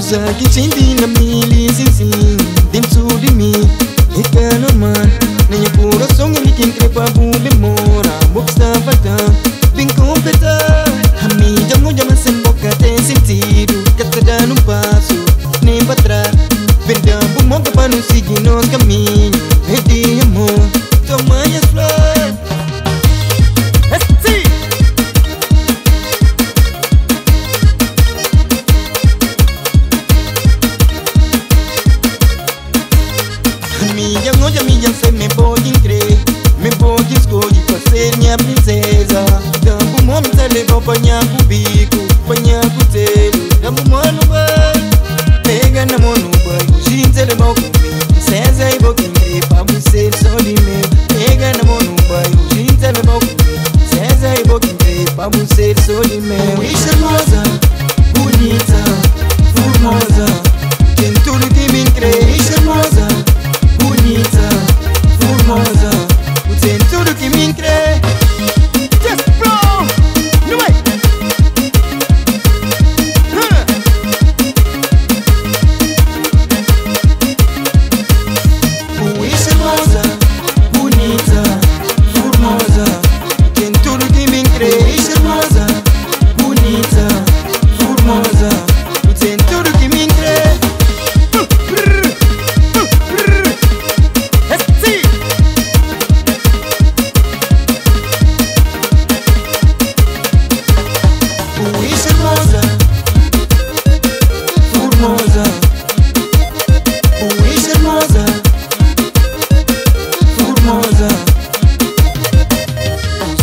formosa que senti na mili sim dentro de mim é que é normal nem é puro som e quem crepa bu memora box da fata bem completar a mídia muda mas sem boca tem sentido que tá dando passo nem para trás vendendo monta para não seguir nos caminhos é de amor toma as flores. Minha se me pode crer, me pode escolher para ser minha princesa. Tampo momento se levou para minha cubico, para minha cutelo. Tampo mano vai, pega na mão no banho, o jeans se levou comigo. Princesa e boquinha crer para você só de mim. Pega na mão no banho, o jeans se levou comigo. Princesa e boquinha crer para você só de mim. Ui, charmosa, bonita, formosa, tem tudo que me crê. Charmosa, bonita, formosa, tem tudo que me crê. Just bro, no way. Ui, charmosa, bonita, formosa, tem tudo que me crê. Charmosa, bonita, formosa, tem tudo que me crê.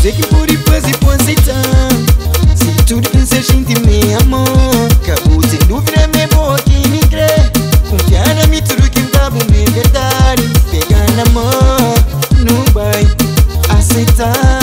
Sei que por ir fazer posição. Se tudo que você sente me amor, acabou sem dúvida me boa que me crê. Confiar na mim tudo que tava me verdade. Pegar na mão, não vai aceitar.